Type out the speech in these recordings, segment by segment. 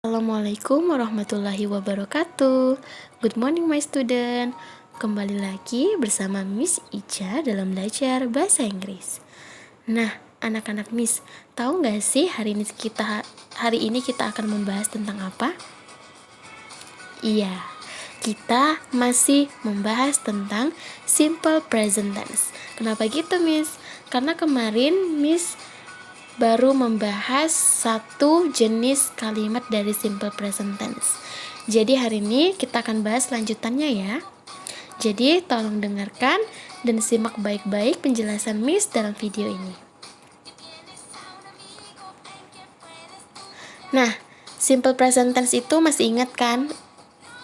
Assalamualaikum warahmatullahi wabarakatuh. Good morning my student. Kembali lagi bersama Miss Ica dalam belajar bahasa Inggris. Nah, anak-anak Miss, tahu nggak sih hari ini kita akan membahas tentang apa? Iya, kita masih membahas tentang simple present tense. Kenapa gitu, Miss? Karena kemarin Miss baru membahas satu jenis kalimat dari simple present tense. Jadi hari ini kita akan bahas lanjutannya ya. Jadi tolong dengarkan dan simak baik-baik penjelasan Miss dalam video ini. Nah, simple present tense itu masih ingat kan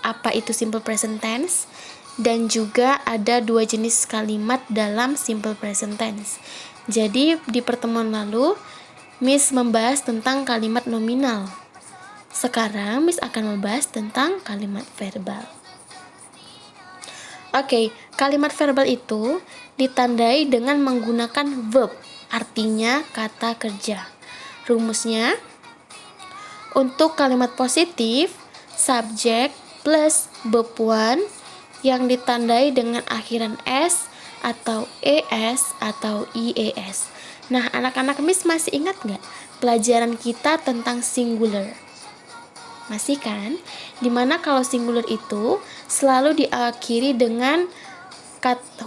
apa itu simple present tense? Dan juga ada dua jenis kalimat dalam simple present tense. Jadi di pertemuan lalu Miss membahas tentang kalimat nominal. Sekarang Miss akan membahas tentang kalimat verbal. Oke, kalimat verbal itu ditandai dengan menggunakan verb, artinya kata kerja. Rumusnya, untuk kalimat positif, subjek plus verb one yang ditandai dengan akhiran s atau es atau ies. Nah, anak-anak Miss masih ingat nggak pelajaran kita tentang singular? Masih kan? Dimana kalau singular itu selalu diakhiri dengan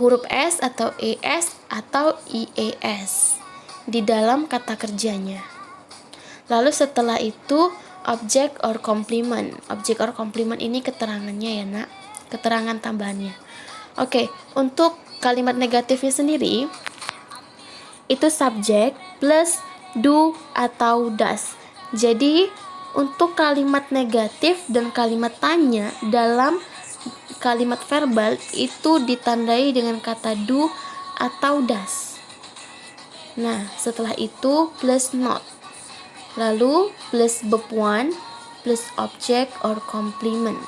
huruf S atau ES atau IES di dalam kata kerjanya. Lalu setelah itu object or complement. Object or complement ini keterangannya ya nak, keterangan tambahannya. Oke, untuk kalimat negatifnya sendiri itu subjek plus do atau does. Jadi untuk kalimat negatif dan kalimat tanya dalam kalimat verbal itu ditandai dengan kata do atau does. Nah, setelah itu plus not. Lalu plus verb one plus object or complement.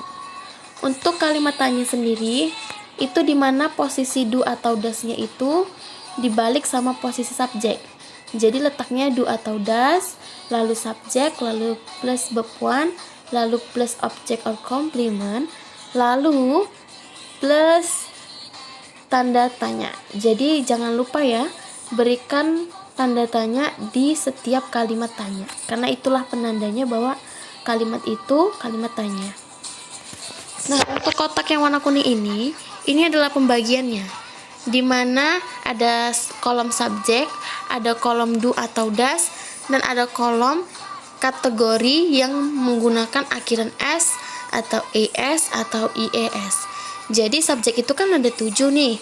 Untuk kalimat tanya sendiri itu dimana posisi do atau does-nya itu dibalik sama posisi subjek. Jadi letaknya do atau does, lalu subjek, lalu plus verb one, lalu plus object or complement, lalu plus tanda tanya. Jadi jangan lupa ya, berikan tanda tanya di setiap kalimat tanya, karena itulah penandanya bahwa kalimat itu kalimat tanya. Nah, untuk kotak yang warna kuning ini adalah pembagiannya, di mana ada kolom subjek, ada kolom do atau does, dan ada kolom kategori yang menggunakan akhiran s atau es atau ies. Jadi subjek itu kan ada 7 nih.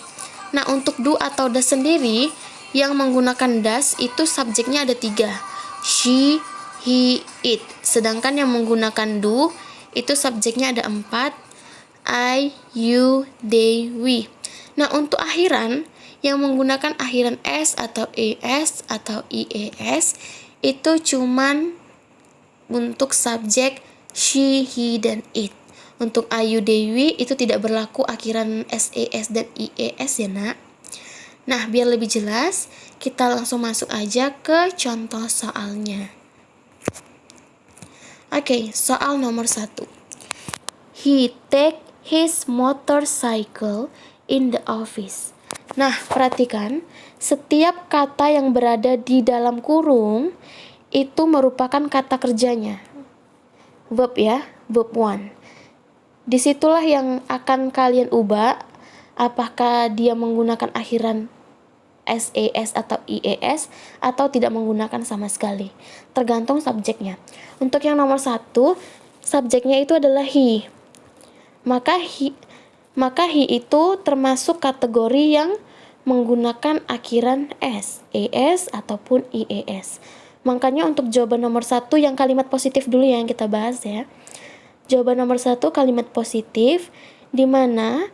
Nah, untuk do atau does sendiri yang menggunakan does itu subjeknya ada 3. She, he, it. Sedangkan yang menggunakan do itu subjeknya ada 4. I, you, they, we. Nah, untuk akhiran yang menggunakan akhiran s atau es atau ies itu cuman untuk subjek she, he, dan it. Untuk I, you, they, we itu tidak berlaku akhiran ses dan ies ya nak. Nah, biar lebih jelas, kita langsung masuk aja ke contoh soalnya. Oke, soal nomor 1. He take his motorcycle in the office. Nah, perhatikan, setiap kata yang berada di dalam kurung itu merupakan kata kerjanya. Verb ya, verb one. Disitulah yang akan kalian ubah, apakah dia menggunakan akhiran ses atau ies atau tidak menggunakan sama sekali. Tergantung subjeknya. Untuk yang nomor 1, subjeknya itu adalah he. Maka he itu termasuk kategori yang menggunakan akhiran s, es ataupun ies. Makanya untuk jawaban nomor 1 yang kalimat positif dulu yang kita bahas ya. Jawaban nomor 1 kalimat positif, di mana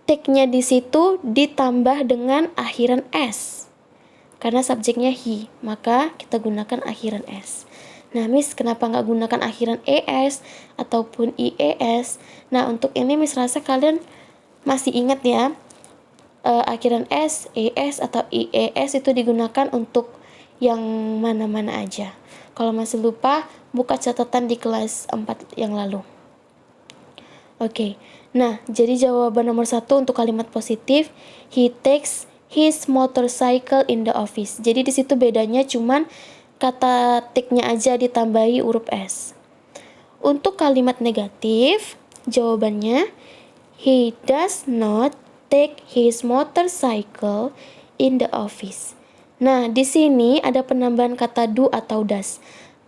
take-nya di situ ditambah dengan akhiran s. Karena subjeknya he, maka kita gunakan akhiran s. Nah, Miss, kenapa nggak gunakan akhiran es ataupun ies? Nah, untuk ini Miss rasa kalian masih ingat ya, akhiran s, es atau ies itu digunakan untuk yang mana-mana aja. Kalau masih lupa, buka catatan di kelas 4 yang lalu. Oke. Nah, jadi jawaban nomor 1 untuk kalimat positif, he takes his motorcycle in the office. Jadi di situ bedanya cuman kata take-nya aja ditambahi huruf S. Untuk kalimat negatif, jawabannya he does not take his motorcycle in the office. Nah, di sini ada penambahan kata do atau does.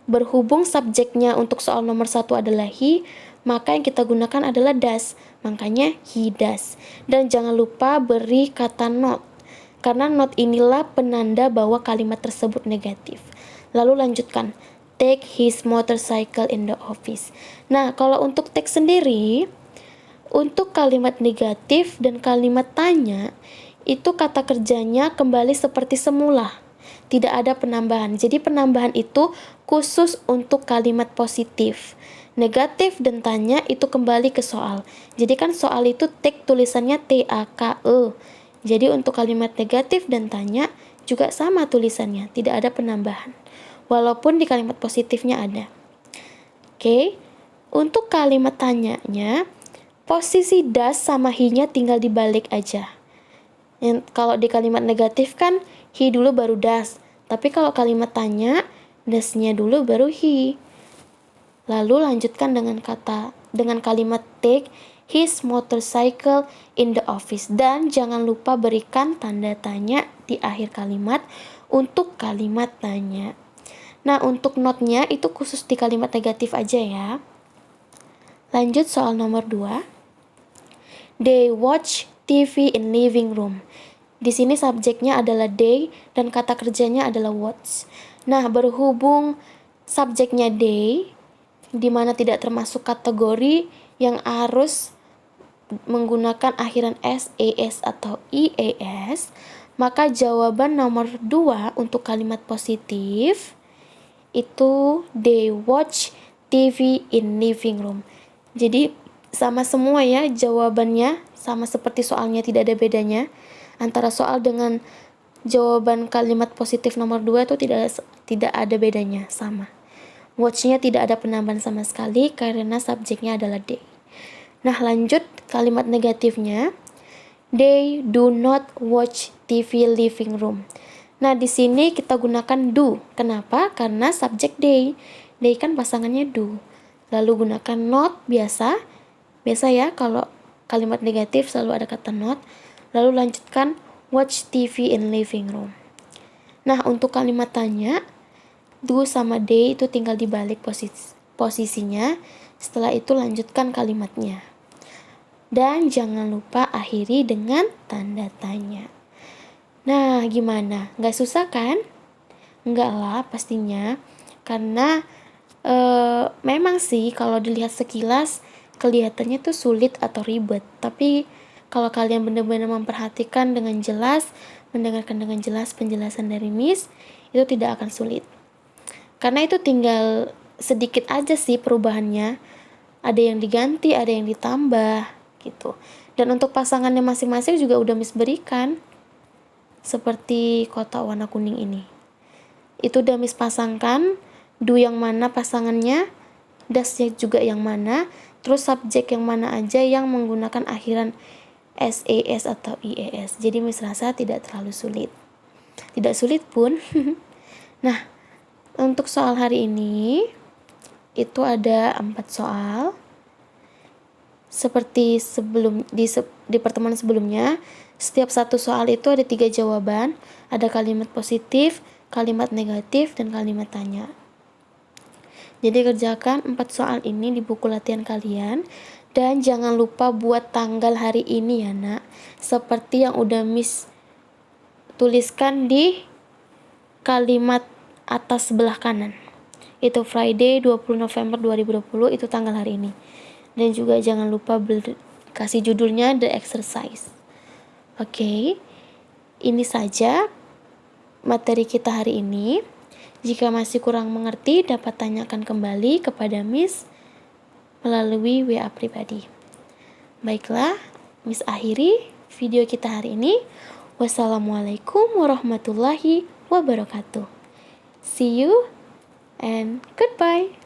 Berhubung subjeknya untuk soal nomor 1 adalah he, maka yang kita gunakan adalah does. Makanya he does. Dan jangan lupa beri kata not, karena not inilah penanda bahwa kalimat tersebut negatif. Lalu lanjutkan, take his motorcycle in the office. Nah, kalau untuk take sendiri, untuk kalimat negatif dan kalimat tanya, itu kata kerjanya kembali seperti semula. Tidak ada penambahan. Jadi penambahan itu khusus untuk kalimat positif. Negatif dan tanya itu kembali ke soal. Jadi kan soal itu take tulisannya T-A-K-E. Jadi untuk kalimat negatif dan tanya juga sama tulisannya, tidak ada penambahan. Walaupun di kalimat positifnya ada. Oke. Untuk kalimat tanyanya, posisi does sama he-nya tinggal dibalik aja. Kalau di kalimat negatif kan he dulu baru does, tapi kalau kalimat tanya does-nya dulu baru he. Lalu lanjutkan dengan kalimat take his motorcycle in the office, dan jangan lupa berikan tanda tanya di akhir kalimat untuk kalimat tanya. Nah, untuk not-nya itu khusus di kalimat negatif aja ya. Lanjut soal nomor 2. They watch TV in living room. Di sini subjeknya adalah they dan kata kerjanya adalah watch. Nah, berhubung subjeknya they, di mana tidak termasuk kategori yang harus menggunakan akhiran s, es atau ies, maka jawaban nomor 2 untuk kalimat positif itu they watch TV in living room. Jadi sama semua ya jawabannya, sama seperti soalnya, tidak ada bedanya. Antara soal dengan jawaban kalimat positif nomor 2 itu tidak ada bedanya, sama. Watch-nya tidak ada penambahan sama sekali karena subjeknya adalah they. Nah, lanjut kalimat negatifnya. They do not watch TV living room. Nah, di sini kita gunakan do. Kenapa? Karena subjek they. They kan pasangannya do. Lalu gunakan not biasa ya, kalau kalimat negatif selalu ada kata not. Lalu lanjutkan watch TV in living room. Nah, untuk kalimat tanya, do sama they itu tinggal dibalik posisinya. Setelah itu lanjutkan kalimatnya. Dan jangan lupa akhiri dengan tanda tanya. Nah, gimana? Nggak susah kan? Nggak lah pastinya. Karena memang sih kalau dilihat sekilas kelihatannya tuh sulit atau ribet, tapi kalau kalian benar-benar memperhatikan dengan jelas, mendengarkan dengan jelas penjelasan dari Miss, itu tidak akan sulit. Karena itu tinggal sedikit aja sih perubahannya. Ada yang diganti, ada yang ditambah gitu. Dan untuk pasangannya masing-masing juga udah Miss berikan. Seperti kotak warna kuning ini. Itu udah Miss pasangkan, do yang mana pasangannya, das-nya juga yang mana, terus subjek yang mana aja yang menggunakan akhiran SES atau IES. Jadi Miss rasa tidak terlalu sulit. Tidak sulit pun. Nah, untuk soal hari ini itu ada 4 soal. Seperti di pertemuan sebelumnya, setiap satu soal itu ada 3 jawaban, ada kalimat positif, kalimat negatif, dan kalimat tanya. Jadi kerjakan 4 soal ini di buku latihan kalian, dan jangan lupa buat tanggal hari ini ya nak, seperti yang udah Miss tuliskan di kalimat atas sebelah kanan. Itu Friday 20 November 2020, itu tanggal hari ini. Dan juga jangan lupa kasih judulnya The Exercise. Oke, ini saja materi kita hari ini. Jika masih kurang mengerti, dapat tanyakan kembali kepada Miss melalui WA pribadi. Baiklah, Miss akhiri video kita hari ini. Wassalamualaikum warahmatullahi wabarakatuh. See you and goodbye.